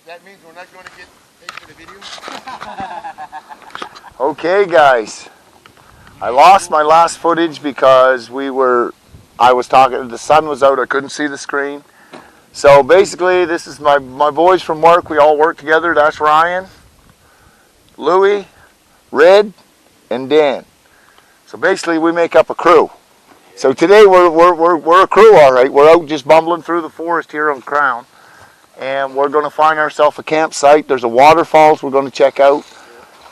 that means we're not going to get paid for the video. Okay, guys. I lost my last footage because I was talking, the sun was out, I couldn't see the screen. So basically, this is my boys from work. We all work together. That's Ryan, Louie, Red, and Dan. So basically, we make up a crew. So today we're a crew, all right. We're out just bumbling through the forest here on Crown, and we're going to find ourselves a campsite. There's a waterfalls we're going to check out.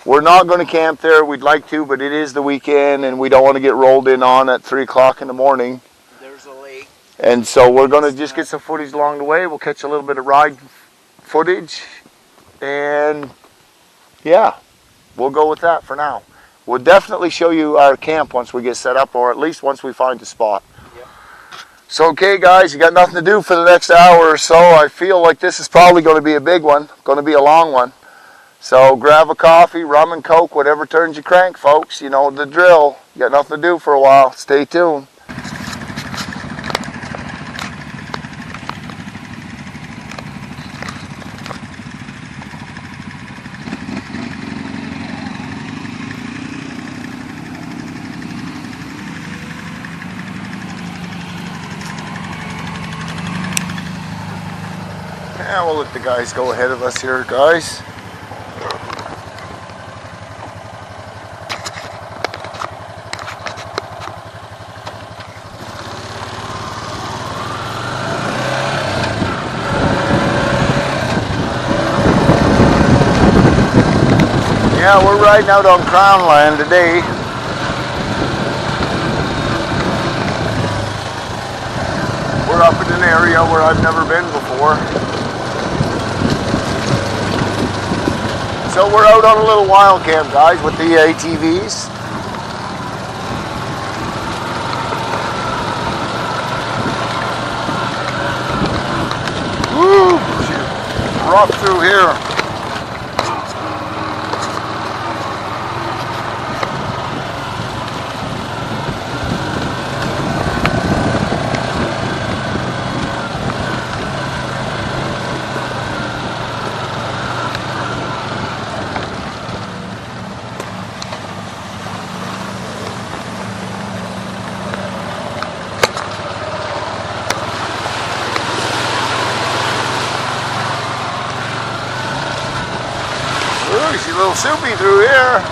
We're not going to camp there. We'd like to, but it is the weekend, and we don't want to get rolled in on at 3 o'clock in the morning. There's a lake. And so we're going to just get some footage along the way. We'll catch a little bit of ride footage, and yeah, we'll go with that for now. We'll definitely show you our camp once we get set up, or at least once we find a spot. Yep. So, okay, guys, you got nothing to do for the next hour or so. I feel like this is probably going to be a big one, going to be a long one. So grab a coffee, rum and Coke, whatever turns you crank, folks. You know the drill. You got nothing to do for a while. Stay tuned. Yeah, we'll let the guys go ahead of us here, guys. Yeah, we're riding out on Crown land today. We're up in an area where I've never been before. So we're out on a little wildcamp, guys, with the ATVs. Woo! Rough through here. Ooh, she's a little soupy through here.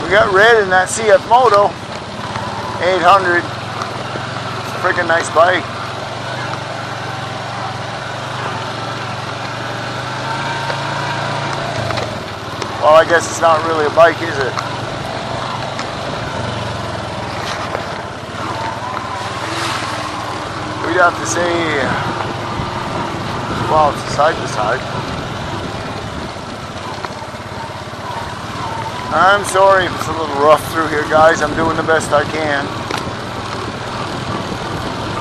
We got Red in that CF Moto 800. It's a freaking nice bike. Well, I guess it's not really a bike, is it? We'd have to say, well, it's a side-by-side. I'm sorry if it's a little rough through here, guys. I'm doing the best I can.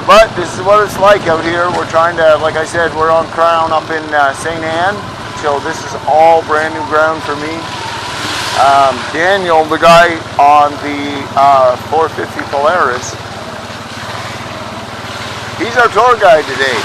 But this is what it's like out here. We're trying to, like I said, we're on Crown up in St. Anne. So this is all brand new ground for me. Daniel, the guy on the 450 Polaris, he's our tour guide today.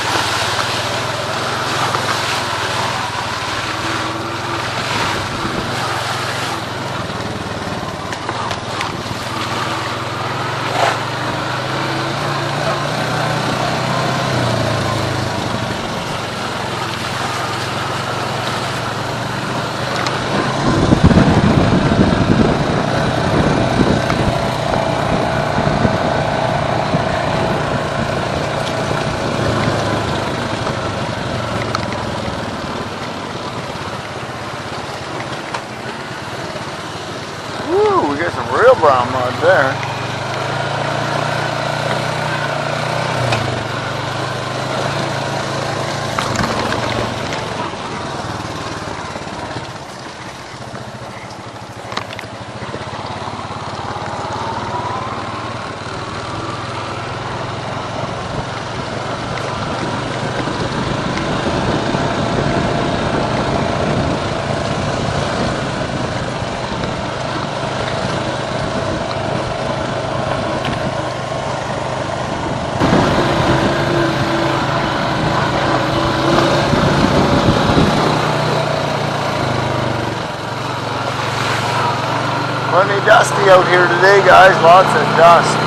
Woo, we got some real brown mud there. me dusty out here today, guys. Lots of dust.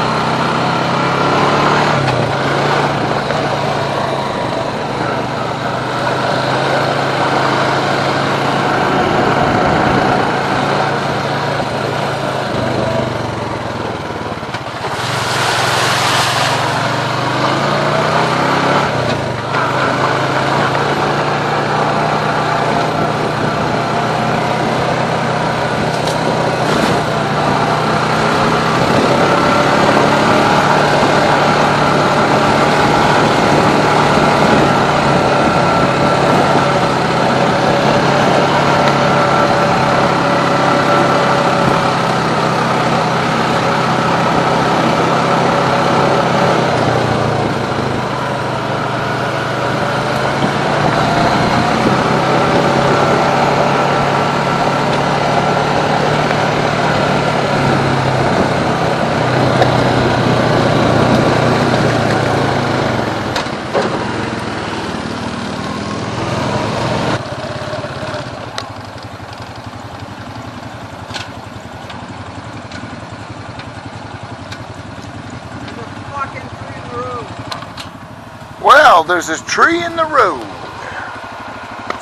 Well, there's a tree in the road.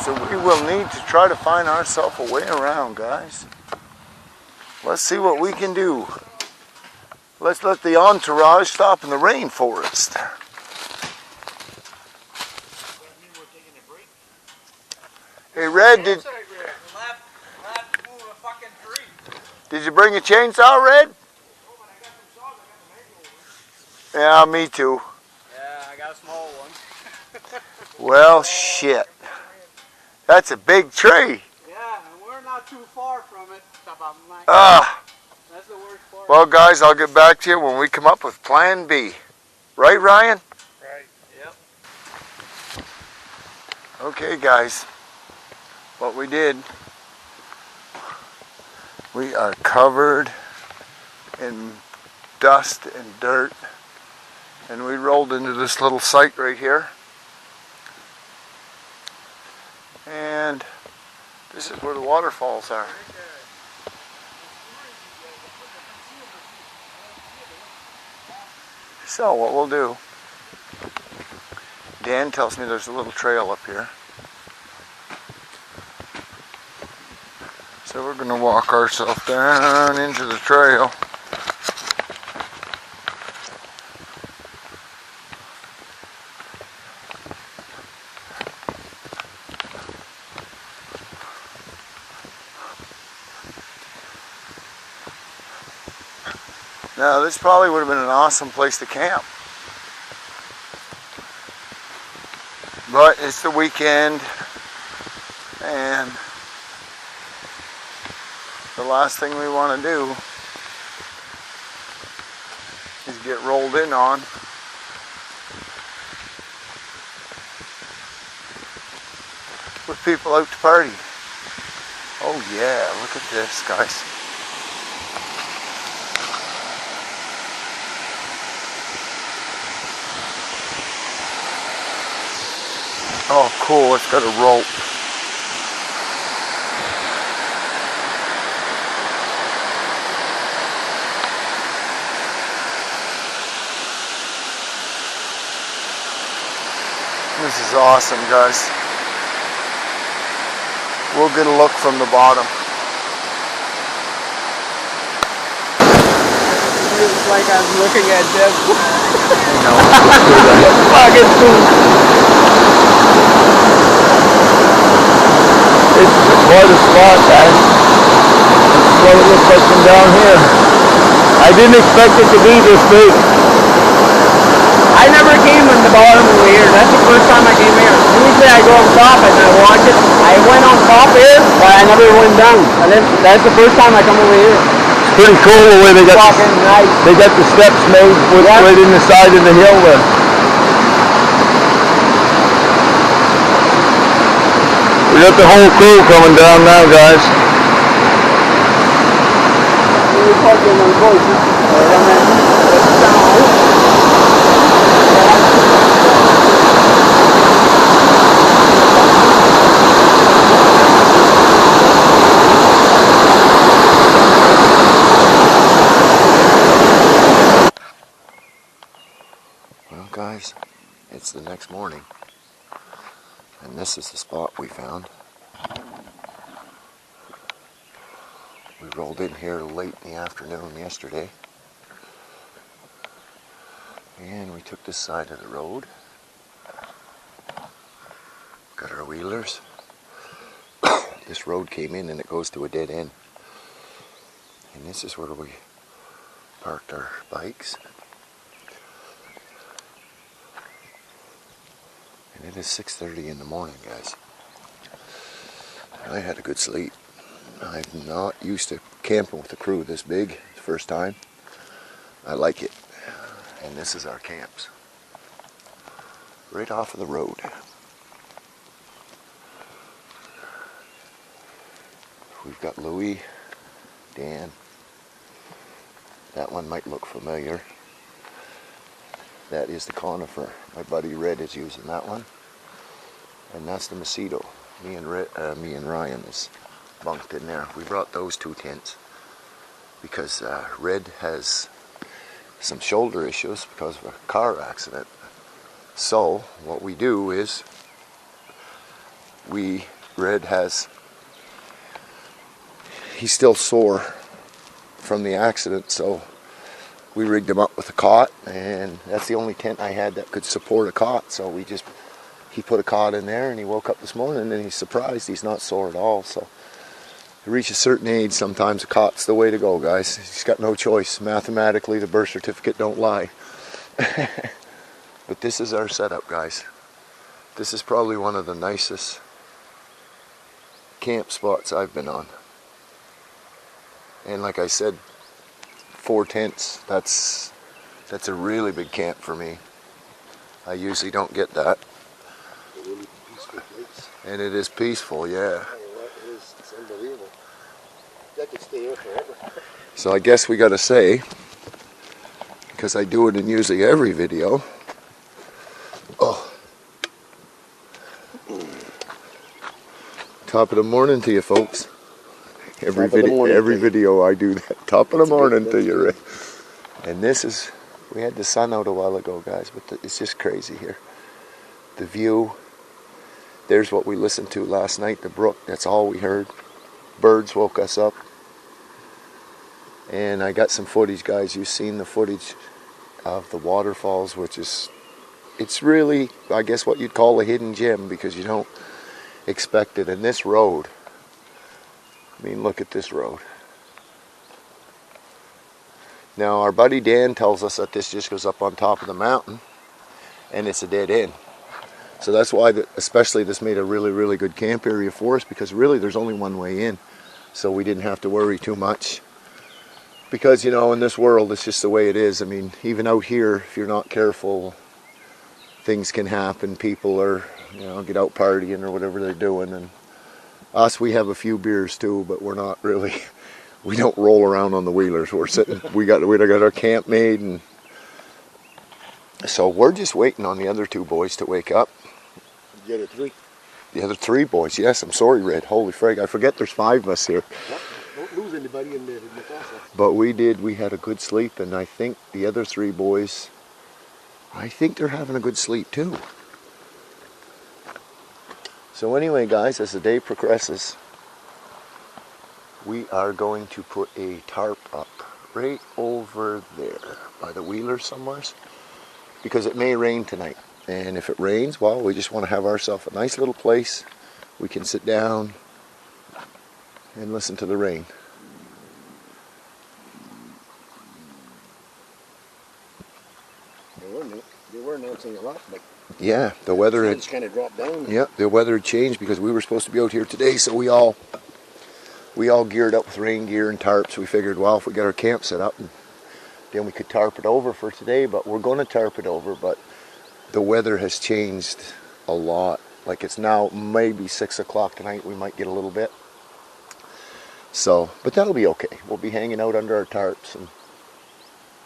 So we will need to try to find ourselves a way around, guys. Let's see what we can do. Let's let the entourage stop in the rainforest. Hey, Red, did you bring a chainsaw, Red? Yeah, me too. Yeah, I got a small one. Well, shit. That's a big tree. Yeah, and we're not too far from it. That's the worst part. Well, guys, I'll get back to you when we come up with Plan B. Right, Ryan? Right. Yep. Okay, guys. What we did, we are covered in dust and dirt, and we rolled into this little site right here. And this is where the waterfalls are. So what we'll do, Dan tells me there's a little trail up here. So we're going to walk ourselves down into the trail. Now this probably would have been an awesome place to camp. But it's the weekend and the last thing we want to do is get rolled in on. With people out to party. Oh yeah, look at this, guys. Oh cool, it's got a rope. This is awesome, guys. We'll get a look from the bottom. It's like I'm looking at them. No. Fucking cool. It's quite a spot, guys. This is what it looks like from down here. I didn't expect it to be this big. I never came on the bottom over here. That's the first time I came here. Usually I go on top and I watch it. I went on top here, but I never went down. And then that's the first time I come over here. It's pretty cool the way they got Fucking nice. They got the steps made with right in the side of the hill there. We got the whole crew coming down now, guys. We're talking on it's the next morning. And this is the spot we found. We rolled in here late in the afternoon yesterday. And we took this side of the road. Got our wheelers. This road came in and it goes to a dead end. And this is where we parked our bikes. And it is 6:30 in the morning, guys. I had a good sleep. I'm not used to camping with a crew this big. It's the first time. I like it. And this is our camps. Right off of the road. We've got Louis, Dan. That one might look familiar. That is the conifer. My buddy Red is using that one. And that's the mosquito. Me and Ryan is bunked in there. We brought those two tents because Red has some shoulder issues because of a car accident. So what we do is Red has, he's still sore from the accident, so we rigged him up with a cot, and that's the only tent I had that could support a cot. So he put a cot in there, and he woke up this morning and he's surprised he's not sore at all. So to reach a certain age, sometimes a cot's the way to go, guys. He's got no choice. Mathematically, the birth certificate don't lie. But this is our setup, guys. This is probably one of the nicest camp spots I've been on. And like I said, 4 tents, that's a really big camp for me. I usually don't get that. A really peaceful place. And it is peaceful, yeah. It's unbelievable. I could stay here forever. So I guess we gotta say, because I do it in usually every video, top of the morning to you folks. Every video I do that. Top of the morning to you, Rick. And this is, we had the sun out a while ago, guys, but it's just crazy here. The view, there's what we listened to last night, the brook, that's all we heard. Birds woke us up. And I got some footage, guys. You've seen the footage of the waterfalls, which is, it's really, I guess, what you'd call a hidden gem because you don't expect it. And this road, I mean, look at this road. Now, our buddy Dan tells us that this just goes up on top of the mountain, and it's a dead end. So that's why, especially this made a really, really good camp area for us, because really there's only one way in. So we didn't have to worry too much. Because, you know, in this world, it's just the way it is. I mean, even out here, if you're not careful, things can happen. People are, you know, get out partying or whatever they're doing, and us, we have a few beers too, but we're not really, we don't roll around on the wheelers. We're sitting, we got our camp made, and so we're just waiting on the other 2 boys to wake up. The other 3? The other 3 boys, yes, I'm sorry, Red. Holy frig, I forget there's 5 of us here. Don't lose anybody in the process. But we had a good sleep, and I think the other 3 boys, I think they're having a good sleep too. So anyway, guys, as the day progresses, we are going to put a tarp up right over there by the wheeler somewhere, because it may rain tonight. And if it rains, well, we just want to have ourselves a nice little place we can sit down and listen to the rain. They were announcing a lot, but yeah, the weather it's kind of dropped down. Yeah, the weather had changed because we were supposed to be out here today, so we all geared up with rain gear and tarps. We figured, well, if we got our camp set up, then we could tarp it over for today. But we're going to tarp it over. But the weather has changed a lot. Like, it's now maybe 6 o'clock tonight. We might get a little bit. So, but that'll be okay. We'll be hanging out under our tarps, and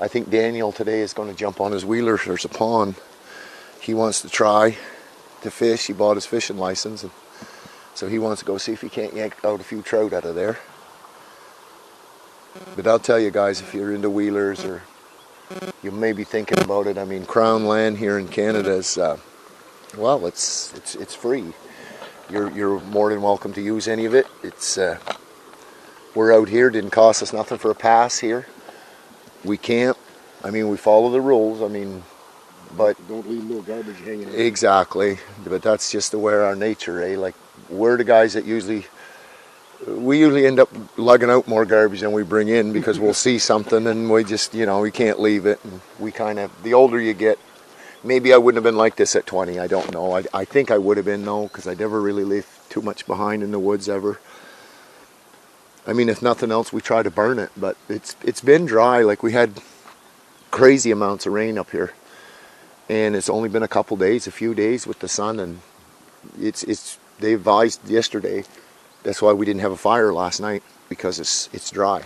I think Daniel today is going to jump on his wheeler. There's a pond he wants to try to fish. He bought his fishing license, and so he wants to go see if he can't yank out a few trout out of there. But I'll tell you guys, if you're into wheelers or you may be thinking about it. I mean, Crown land here in Canada is, well, it's free. You're more than welcome to use any of it. It's we're out here. Didn't cost us nothing for a pass here. We camp. I mean, we follow the rules. I mean, but Don't leave no garbage hanging out. exactly. But that's just the way our nature, eh? Like, we're the guys that we usually end up lugging out more garbage than we bring in because we'll see something and we just, we can't leave it. And we kind of, the older you get, maybe I wouldn't have been like this at 20. I don't know. I think I would have been, though, because I never really left too much behind in the woods ever. I mean, if nothing else, we try to burn it, but it's been dry. Like, we had crazy amounts of rain up here, and it's only been a few days with the sun, and they advised yesterday. That's why we didn't have a fire last night, because it's dry.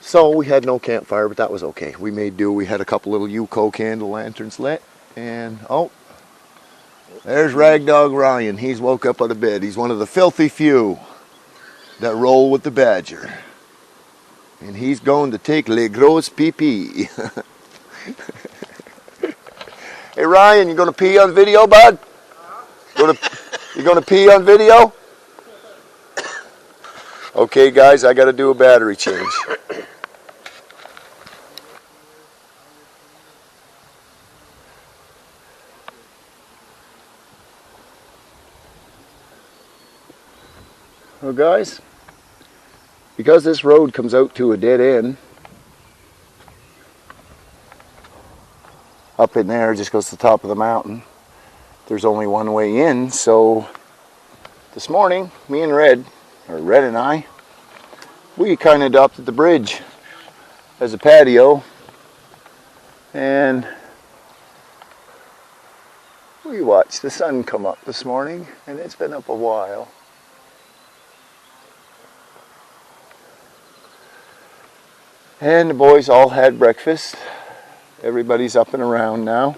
So we had no campfire, but that was okay. We made do. We had a couple little UCO candle lanterns lit, and there's Ragdog Ryan. He's woke up out of bed. He's one of the filthy few that roll with the badger. And he's going to take le gros pee-pee. Hey Ryan, you gonna pee on video, bud? You gonna pee on video? Okay guys, I gotta do a battery change. Well guys, because this road comes out to a dead end, up in there, just goes to the top of the mountain. There's only one way in, so this morning, me and Red and I, we kind of adopted the bridge as a patio, and we watched the sun come up this morning, and it's been up a while. And the boys all had breakfast. Everybody's up and around now.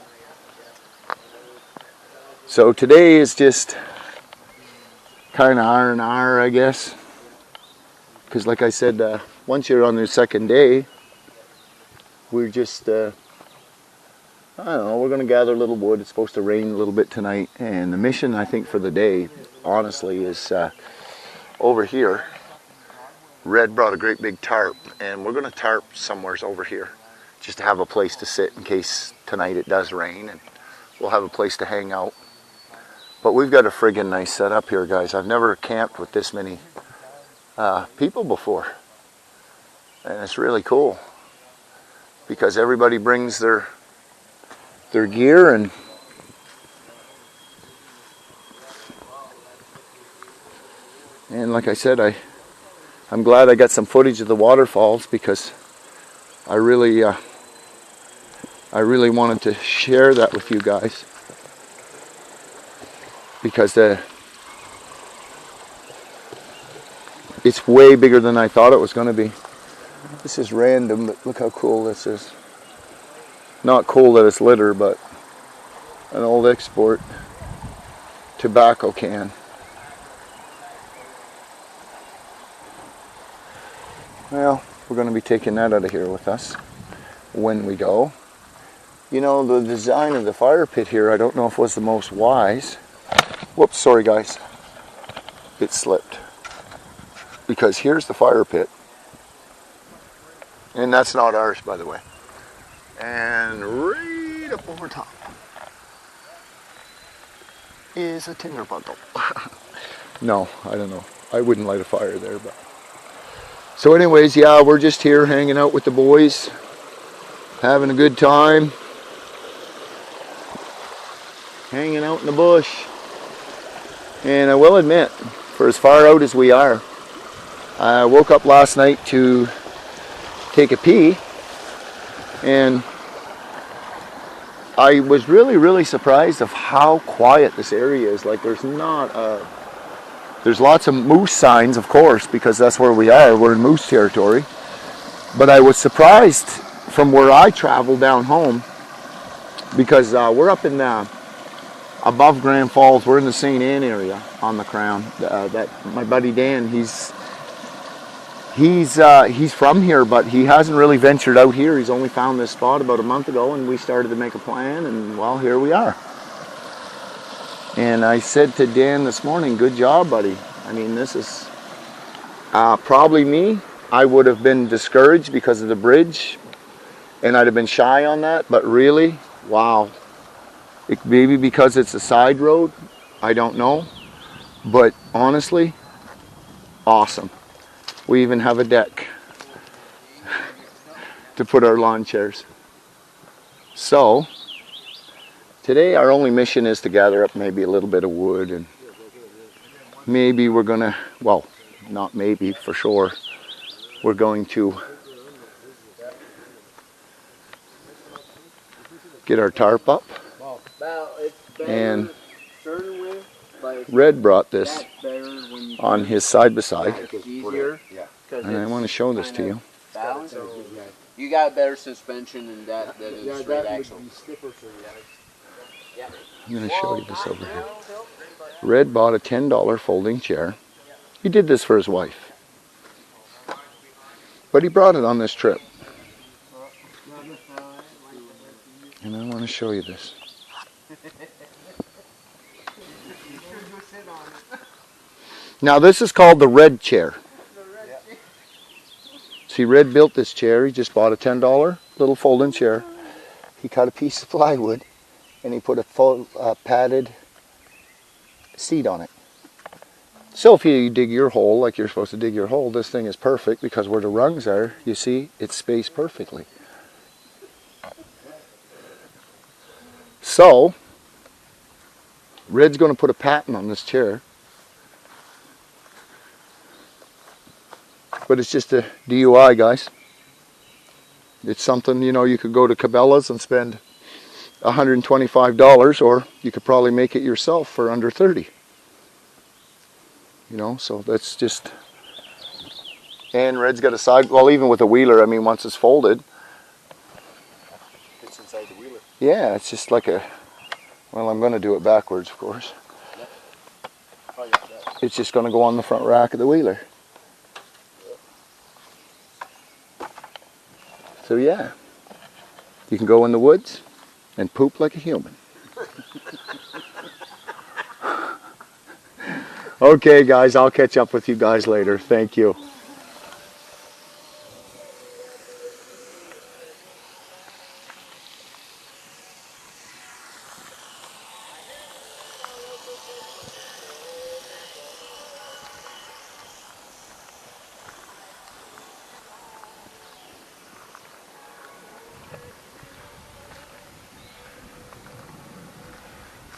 So today is just kind of R&R, I guess. Because like I said, once you're on the second day, we're just, I don't know, we're going to gather a little wood. It's supposed to rain a little bit tonight. And the mission, I think, for the day, honestly, is over here. Red brought a great big tarp, and we're going to tarp somewhere over here just to have a place to sit in case tonight it does rain, and we'll have a place to hang out. But we've got a friggin' nice setup here, guys. I've never camped with this many people before, and it's really cool because everybody brings their gear, and like I said, I'm glad I got some footage of the waterfalls because I really wanted to share that with you guys because it's way bigger than I thought it was going to be. This is random, but look how cool this is. Not cool that it's litter, but an old export tobacco can. Well, we're going to be taking that out of here with us when we go. You know, the design of the fire pit here, I don't know if it was the most wise. Whoops, sorry guys. It slipped. Because here's the fire pit. And that's not ours, by the way. And right up over top is a tinder bundle. No, I don't know. I wouldn't light a fire there, but... So anyways, yeah, we're just here hanging out with the boys, having a good time, hanging out in the bush. And I will admit, for as far out as we are, I woke up last night to take a pee, and I was really surprised of how quiet this area is. Like, there's lots of moose signs, of course, because that's where we are. We're in moose territory. But I was surprised from where I travel down home, because we're up in above Grand Falls. We're in the St. Anne area on the Crown. That my buddy Dan, He's from here, but he hasn't really ventured out here. He's only found this spot about a month ago, and we started to make a plan, and well, here we are. And I said to Dan this morning, good job, buddy. I mean, this is probably me. I would have been discouraged because of the bridge, and I'd have been shy on that, but really, wow. Maybe because it's a side road, I don't know. But honestly, awesome. We even have a deck to put our lawn chairs. So, today our only mission is to gather up maybe a little bit of wood, and maybe we're gonna, well, not maybe, for sure, we're going to get our tarp up. And Red brought this on his side-by-side, and I want to show this to you. You got better suspension than that is straight axle. I'm going to show you this over here. Red bought a $10 folding chair. He did this for his wife, but he brought it on this trip. And I want to show you this. Now this is called the Red chair. See, Red built this chair. He just bought a $10 little folding chair. He cut a piece of plywood and he put a full padded seat on it. So if you dig your hole like you're supposed to dig your hole, this thing is perfect because where the rungs are, you see, it's spaced perfectly. So, Red's going to put a patent on this chair. But it's just a DUI, guys. It's something, you know, you could go to Cabela's and spend $125, or you could probably make it yourself for under 30. You know, so that's just... And Red's got a side... Well, even with a wheeler, I mean, once it's folded... It's inside the wheeler. Yeah, it's just like a... Well, I'm going to do it backwards, of course. It's just going to go on the front rack of the wheeler. So yeah, you can go in the woods and poop like a human. Okay guys, I'll catch up with you guys later. Thank you.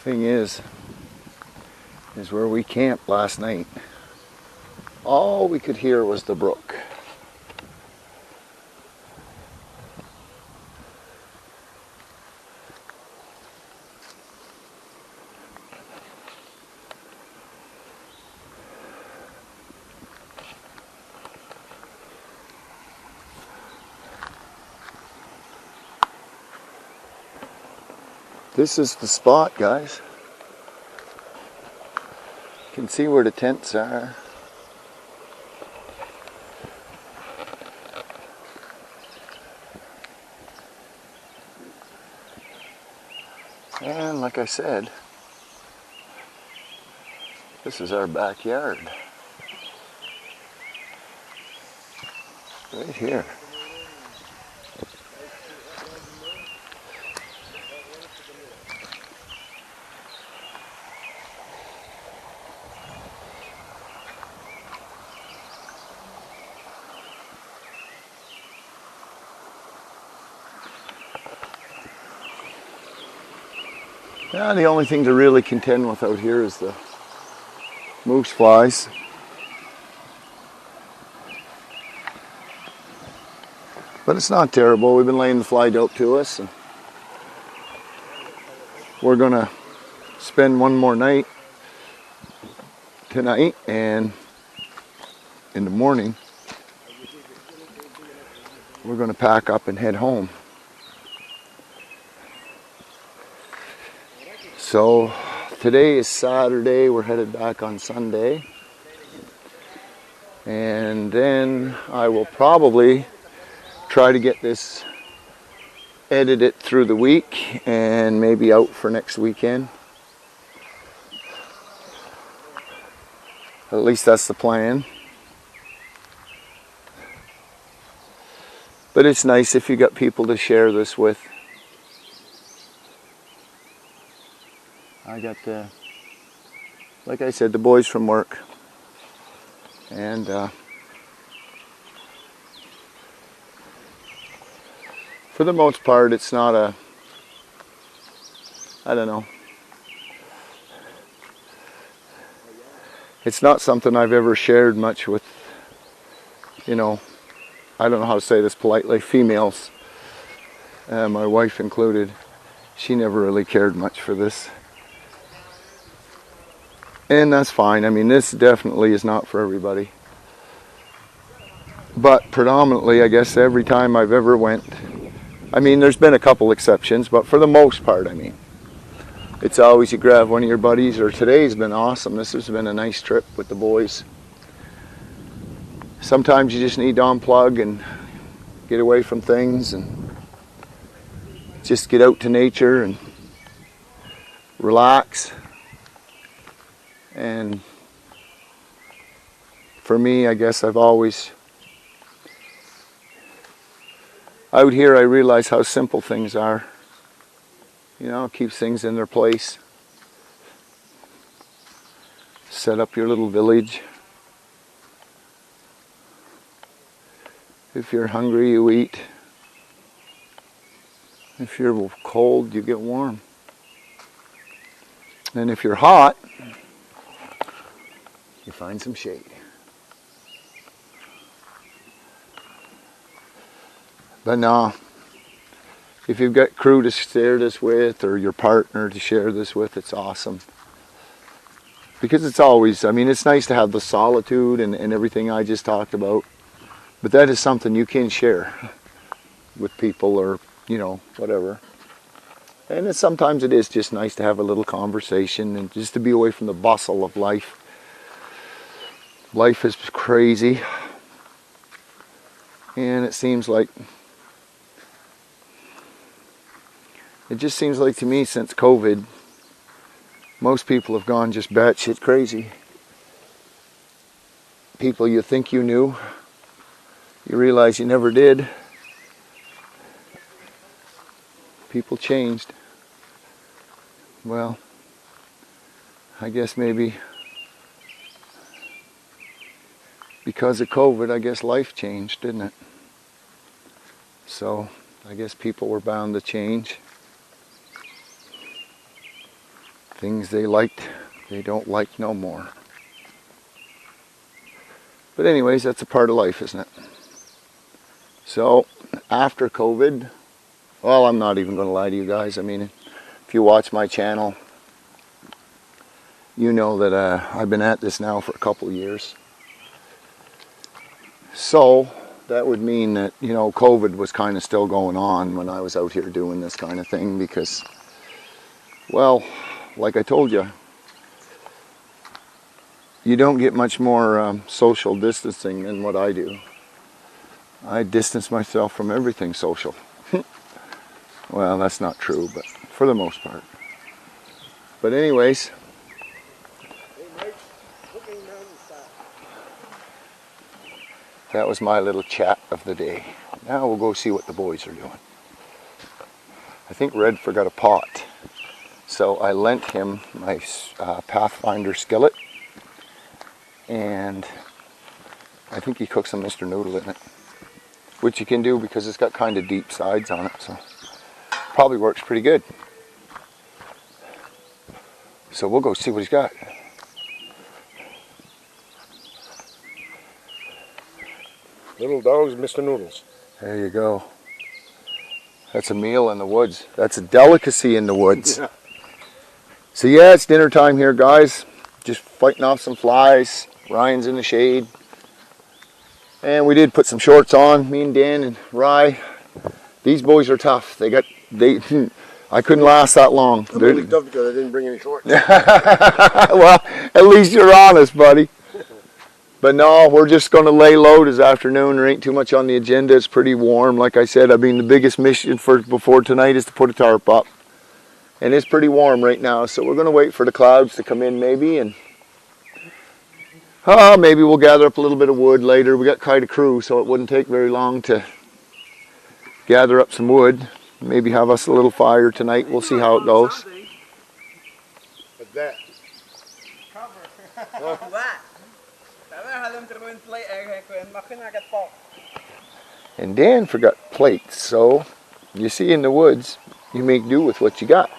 Thing is where we camped last night, all we could hear was the brook. This is the spot, guys. You can see where the tents are. And like I said, this is our backyard. Right here. Yeah, the only thing to really contend with out here is the moose flies. But it's not terrible. We've been laying the fly dope to us, and we're gonna spend one more night tonight, and in the morning we're gonna pack up and head home. So today is Saturday, we're headed back on Sunday. And then I will probably try to get this edited through the week and maybe out for next weekend. At least that's the plan. But it's nice if you got people to share this with. I got the, like I said, the boys from work. And for the most part, it's not a, I don't know. It's not something I've ever shared much with, you know, I don't know how to say this politely, females, my wife included. She never really cared much for this. And that's fine. I mean, this definitely is not for everybody. But predominantly, I guess every time I've ever went, I mean, there's been a couple exceptions, but for the most part, I mean, it's always you grab one of your buddies, or today's been awesome. This has been a nice trip with the boys. Sometimes you just need to unplug and get away from things and just get out to nature and relax. And for me, I guess I've always, out here I realize how simple things are. You know, it keeps things in their place. Set up your little village. If you're hungry, you eat. If you're cold, you get warm. And if you're hot, you find some shade. But no, if you've got crew to share this with, or your partner to share this with, it's awesome. Because it's always, I mean, it's nice to have the solitude and everything I just talked about. But that is something you can share with people, or, you know, whatever. And sometimes it is just nice to have a little conversation and just to be away from the bustle of life. Life is crazy. And it seems like, it just seems like to me since COVID, most people have gone just batshit crazy. People you think you knew, you realize you never did. People changed. Well, I guess maybe because of COVID, I guess life changed, didn't it? So I guess people were bound to change. Things they liked, they don't like no more. But anyways, that's a part of life, isn't it? So after COVID, well, I'm not even going to lie to you guys. I mean, if you watch my channel, you know that I've been at this now for a couple of years. So that would mean that, you know, COVID was kind of still going on when I was out here doing this kind of thing, because, well, like I told you, you don't get much more social distancing than what I do. I distance myself from everything social. Well, that's not true, but for the most part. But anyways, that was my little chat of the day. Now we'll go see what the boys are doing. I think Red forgot a pot, so I lent him my Pathfinder skillet, and I think he cooked some Mr. Noodle in it, which you can do because it's got kind of deep sides on it, so probably works pretty good. So we'll go see what he's got. Little dogs, Mr. Noodles. There you go. That's a meal in the woods. That's a delicacy in the woods. Yeah. So yeah, it's dinner time here, guys. Just fighting off some flies. Ryan's in the shade. And we did put some shorts on, me and Dan and Rye. These boys are tough. I couldn't last that long. I'm really tough because I didn't bring any shorts. Well, at least you're honest, buddy. But no, we're just going to lay low this afternoon. There ain't too much on the agenda. It's pretty warm. Like I said, I mean, the biggest mission before tonight is to put a tarp up. And it's pretty warm right now, so we're going to wait for the clouds to come in maybe, and maybe we'll gather up a little bit of wood later. We got quite a crew, so it wouldn't take very long to gather up some wood. Maybe have us a little fire tonight. We'll see how it goes. What's that? And Dan forgot plates, so you see in the woods, you make do with what you got.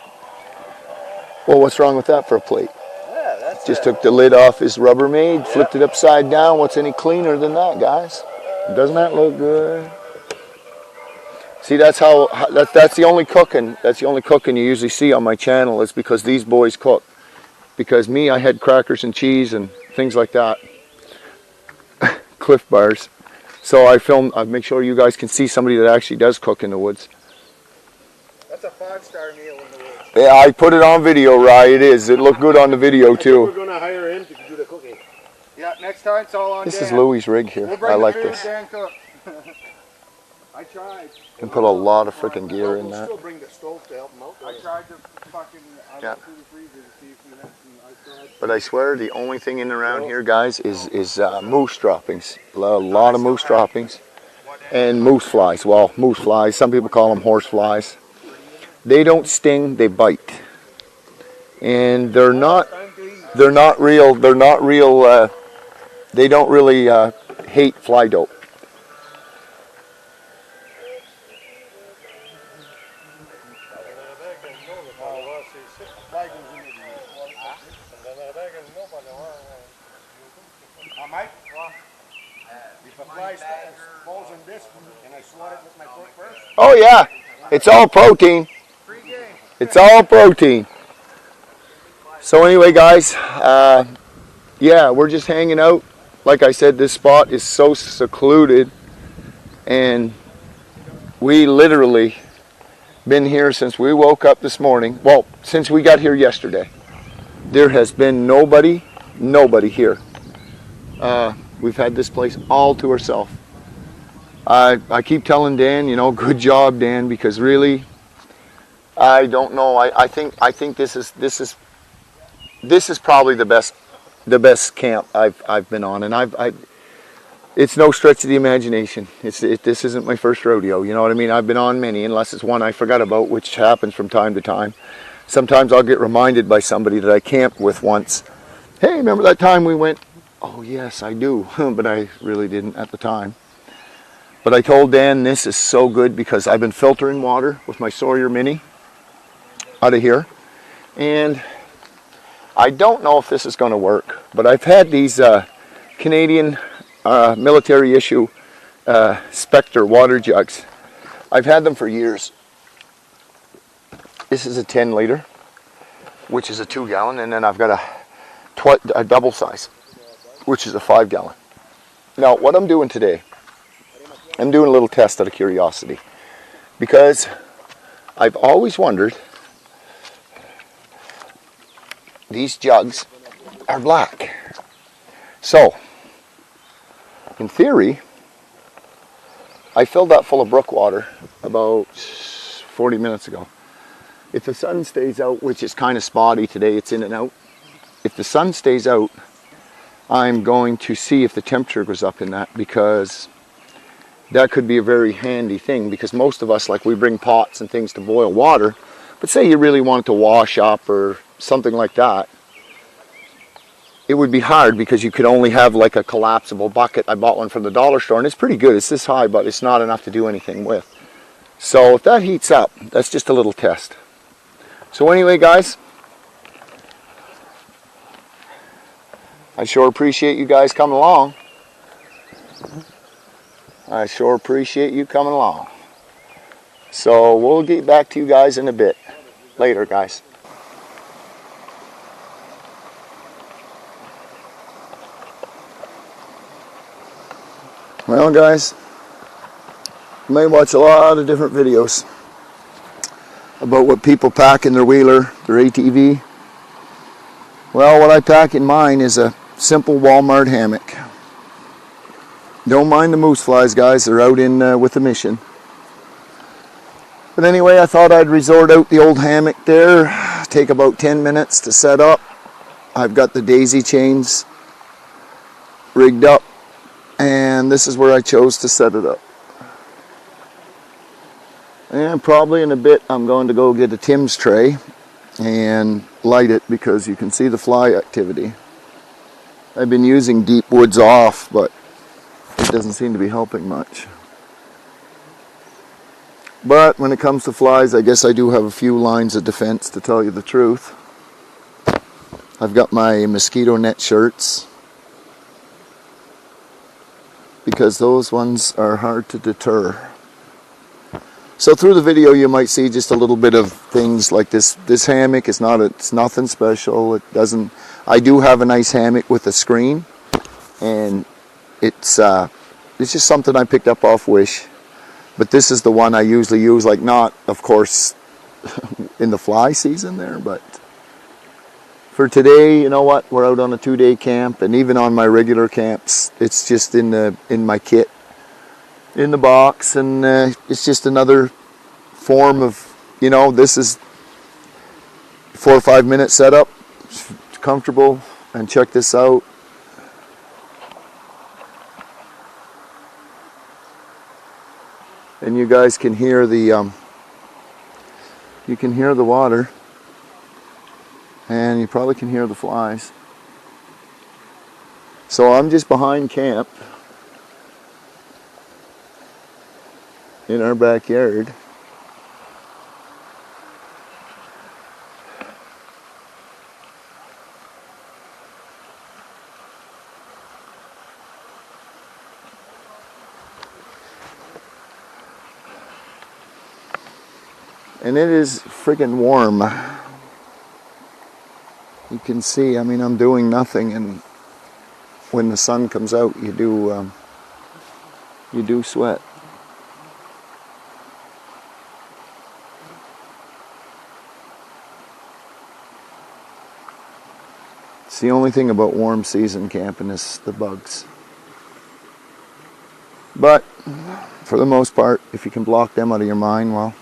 Well, what's wrong with that for a plate? Yeah, that's Just took the lid off his Rubbermaid, flipped it upside down. What's any cleaner than that, guys? Doesn't that look good? See, that's the only cooking. That's the only cooking you usually see on my channel. Is because these boys cook. Because me, I had crackers and cheese and things like that. Cliff bars. So I make sure you guys can see somebody that actually does cook in the woods. a 5-star meal in the woods. Yeah, I put it on video, Rye. It is. It looked good on the video too. We're gonna hire him to do the cooking. Yeah, next time it's all on This Dan. is Louie's rig here. We'll bring I the like food, this. Dan cook. I tried. Can put a lot of freaking gear in We'll that. still bring the stove to help him out. I tried to fucking. I Yeah. went through the freezer to see if we had some. I tried. But I swear the only thing in around here, guys, is moose droppings. A lot of moose droppings. And moose flies. Well, moose flies. Some people call them horse flies. They don't sting, they bite. And they're not real, they don't really hate fly dope. Mike, if a fly falls in this, can I swat it with my foot first? Oh yeah, it's all protein. Free game. It's all protein. So anyway, guys, yeah, we're just hanging out. Like I said, this spot is so secluded, and we literally been here since we woke up this morning. Well, since we got here yesterday. There has been nobody here. We've had this place all to ourselves. I keep telling Dan, you know, good job, Dan, because really, I don't know. I think this is probably the best camp I've been on, and it's no stretch of the imagination. This isn't my first rodeo. You know what I mean? I've been on many, unless it's one I forgot about, which happens from time to time. Sometimes I'll get reminded by somebody that I camped with once. Hey, remember that time we went? Oh yes, I do, but I really didn't at the time. But I told Dan this is so good because I've been filtering water with my Sawyer Mini out of here. And I don't know if this is going to work, but I've had these Canadian military issue Spectre water jugs. I've had them for years. This is a 10 liter, which is a 2 gallon, and then I've got a double size, which is a 5 gallon. Now, what I'm doing today, I'm doing a little test out of curiosity, because I've always wondered, these jugs are black. So, in theory, I filled that full of brook water about 40 minutes ago. If the sun stays out, which is kind of spotty today, it's in and out. If the sun stays out, I'm going to see if the temperature goes up in that, because that could be a very handy thing, because most of us, like, we bring pots and things to boil water, but say you really want it to wash up or something like that, it would be hard because you could only have like a collapsible bucket. I bought one from the dollar store and it's pretty good. It's this high, but it's not enough to do anything with. So if that heats up, that's just a little test. So anyway, guys, I sure appreciate you guys coming along. I sure appreciate you coming along. So we'll get back to you guys in a bit. Later, guys. Well, guys, you may watch a lot of different videos about what people pack in their wheeler, their ATV. Well, what I pack in mine is a simple Walmart hammock. Don't mind the moose flies, guys. They're out in with the mission. But anyway, I thought I'd resort out the old hammock there. Take about 10 minutes to set up. I've got the daisy chains rigged up, and this is where I chose to set it up. And probably in a bit I'm going to go get a Tim's tray and light it, because you can see the fly activity. I've been using deep woods off, but it doesn't seem to be helping much. But when it comes to flies, I guess I do have a few lines of defense, to tell you the truth. I've got my mosquito net shirts, because those ones are hard to deter. So through the video you might see just a little bit of things like this. This hammock is it's nothing special. It doesn't. I do have a nice hammock with a screen, and it's just something I picked up off Wish. But this is the one I usually use, like not, of course, in the fly season there, but for today, you know what? We're out on a 2-day camp, and even on my regular camps, it's just in my kit, in the box, and it's just another form of, this is 4 or 5 minute setup. It's comfortable, and check this out. And you guys can hear the water, and you probably can hear the flies. So I'm just behind camp in our backyard. And it is friggin' warm. You can see, I'm doing nothing, and when the sun comes out, you do sweat. It's the only thing about warm season camping is the bugs. But for the most part, if you can block them out of your mind, well,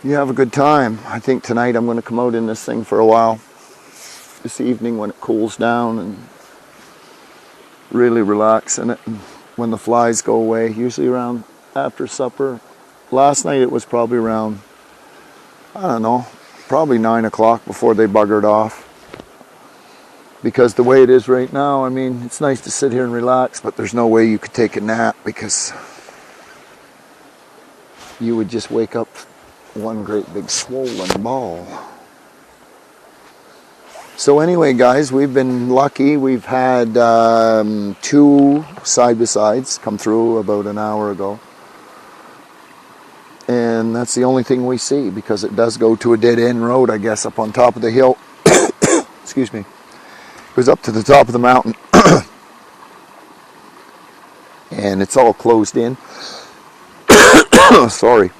you have a good time. I think tonight I'm going to come out in this thing for a while. This evening when it cools down, and really relax in it. And when the flies go away, usually around after supper. Last night it was probably around, probably 9 o'clock before they buggered off. Because the way it is right now, it's nice to sit here and relax, but there's no way you could take a nap, because you would just wake up one great big swollen ball. So anyway, guys, we've been lucky. We've had 2 side-by-sides come through about an hour ago. And that's the only thing we see, because it does go to a dead-end road, I guess, up on top of the hill. Excuse me. It goes up to the top of the mountain. And it's all closed in. Sorry.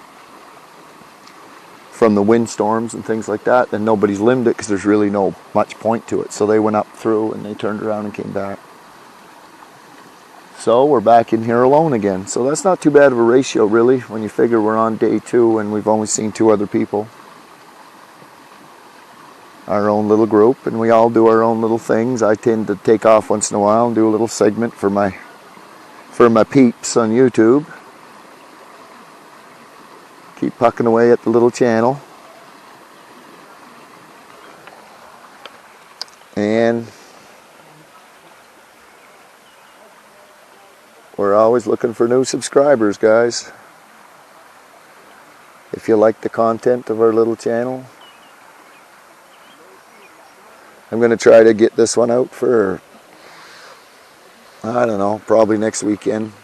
From the windstorms and things like that, and nobody's limbed it, because there's really no much point to it. So they went up through, and they turned around and came back. So we're back in here alone again. So that's not too bad of a ratio, really, when you figure we're on day 2 and we've only seen 2 other people. Our own little group, and we all do our own little things. I tend to take off once in a while and do a little segment for my peeps on YouTube. Keep pucking away at the little channel. And we're always looking for new subscribers, guys. If you like the content of our little channel, I'm going to try to get this one out for, probably next weekend.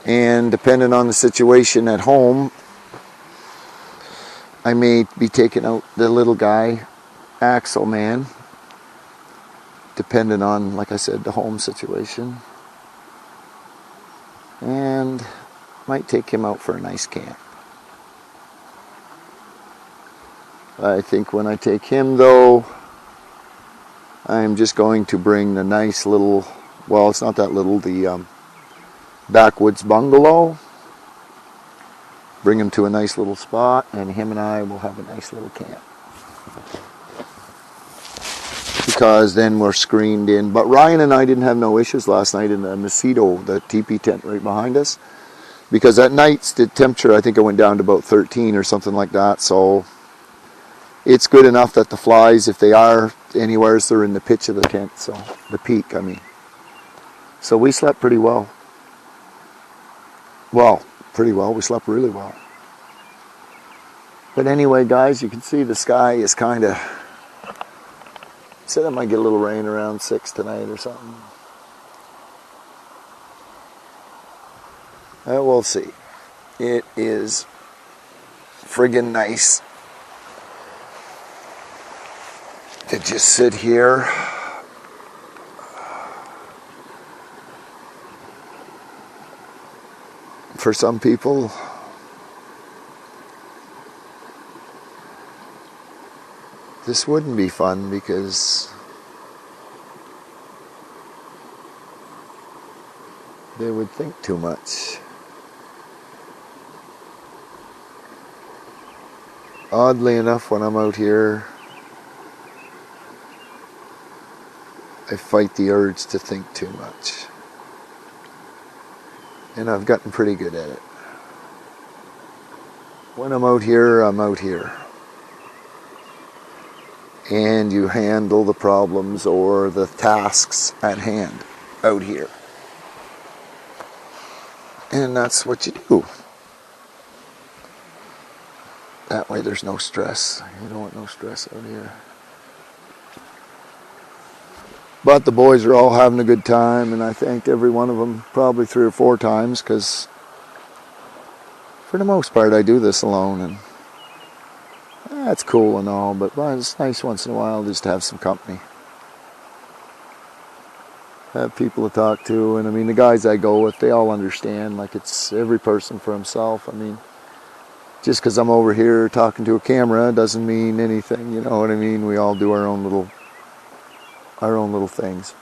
And depending on the situation at home, I may be taking out the little guy, Axel Man, depending on, like I said, the home situation. And might take him out for a nice camp. I think when I take him, though, I'm just going to bring the nice little, well, it's not that little, the backwoods bungalow. Bring him to a nice little spot, and him and I will have a nice little camp. Because then we're screened in. But Ryan and I didn't have no issues last night in the mosquito, the teepee tent right behind us. Because at night, the temperature, I think it went down to about 13 or something like that. So it's good enough that the flies, if they are anywhere, they're in the pitch of the tent. So the peak, I mean. So we slept pretty well. Well, pretty well. We slept really well. But anyway, guys, you can see the sky is kind of... Said I might get a little rain around 6 tonight or something. We'll see. It is friggin' nice to just sit here. For some people, this wouldn't be fun because they would think too much. Oddly enough, when I'm out here, I fight the urge to think too much. And I've gotten pretty good at it. When I'm out here, I'm out here. And you handle the problems or the tasks at hand out here. And that's what you do. That way there's no stress. You don't want no stress out here. But the boys are all having a good time, and I thanked every one of them probably 3 or 4 times, because for the most part I do this alone, and that's cool and all, but it's nice once in a while just to have some company. Have people to talk to, and I mean the guys I go with, they all understand, like it's every person for himself. I mean, just because I'm over here talking to a camera doesn't mean anything, you know what I mean? We all do our own little things.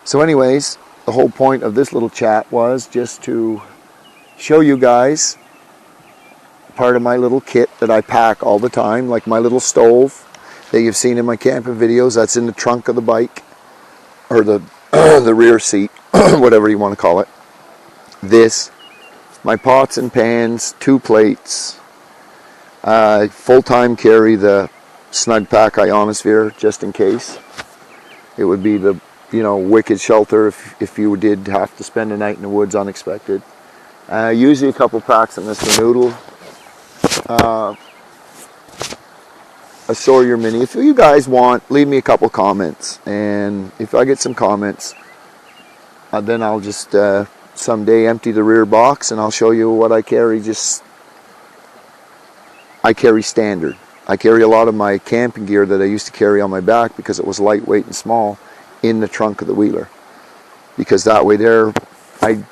So anyways, the whole point of this little chat was just to show you guys part of my little kit that I pack all the time, like my little stove that you've seen in my camping videos. That's in the trunk of the bike, or the the rear seat, whatever you want to call it. This, my pots and pans, 2 plates, full-time carry the Snug Pack Ionosphere just in case. It would be the, wicked shelter if you did have to spend a night in the woods unexpected. Usually a couple packs of Mr. Noodle. A Sawyer Mini. If you guys want, leave me a couple comments, and if I get some comments, then I'll just someday empty the rear box and I'll show you what I carry. I carry standard. I carry a lot of my camping gear that I used to carry on my back because it was lightweight and small in the trunk of the wheeler, because that way there I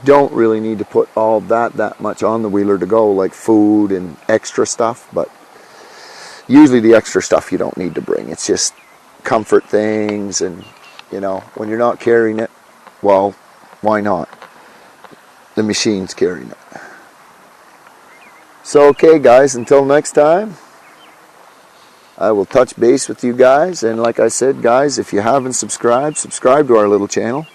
don't really need to put all that much on the wheeler to go, like food and extra stuff. But usually the extra stuff you don't need to bring. It's just comfort things, and when you're not carrying it, well, why not? The machine's carrying it. So okay guys, until next time, I will touch base with you guys. And like I said, guys, if you haven't subscribed, subscribe to our little channel.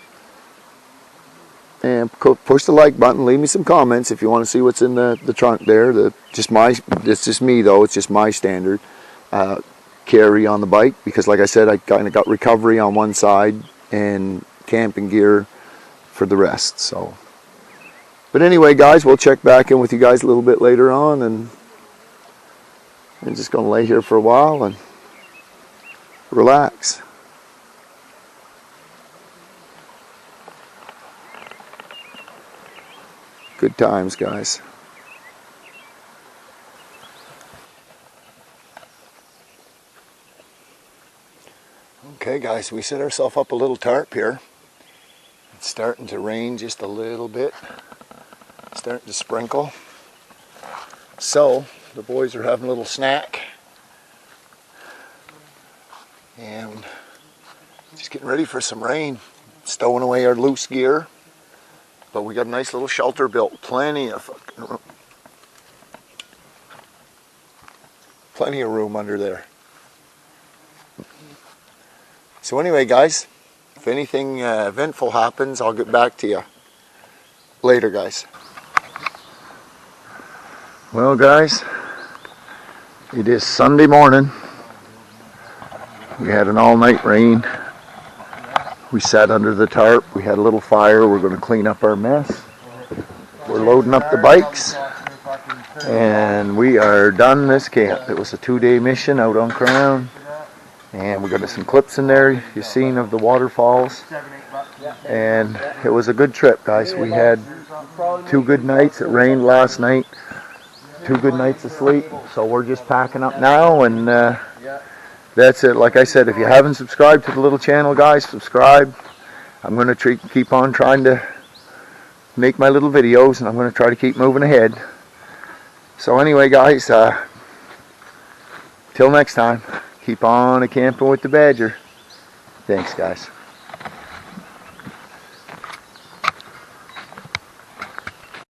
And push the like button. Leave me some comments if you want to see what's in the trunk there. It's just me though. It's just my standard carry on the bike, because like I said, I kind of got recovery on one side and camping gear for the rest. So, but anyway, guys, we'll check back in with you guys a little bit later on, and I'm just going to lay here for a while and relax. Good times, guys. Okay, guys, we set ourselves up a little tarp here. It's starting to rain just a little bit. It's starting to sprinkle. So, the boys are having a little snack. And just getting ready for some rain. Stowing away our loose gear. But we got a nice little shelter built. Plenty of fucking room. Plenty of room under there. So anyway, guys, if anything eventful happens, I'll get back to you later, guys. Well, guys, it is Sunday morning. We had an all-night rain. We sat under the tarp. We had a little fire. We're going to clean up our mess. We're loading up the bikes. And we are done this camp. It was a 2-day mission out on Crown. And we got some clips in there you've seen of the waterfalls. And it was a good trip, guys. We had 2 good nights. It rained last night. 2 good nights of sleep. So we're just packing up now, and that's it. Like I said, if you haven't subscribed to the little channel, guys, subscribe. I'm going to keep on trying to make my little videos, and I'm going to try to keep moving ahead. So anyway, guys, till next time, keep on a camping with the Badger. Thanks, guys.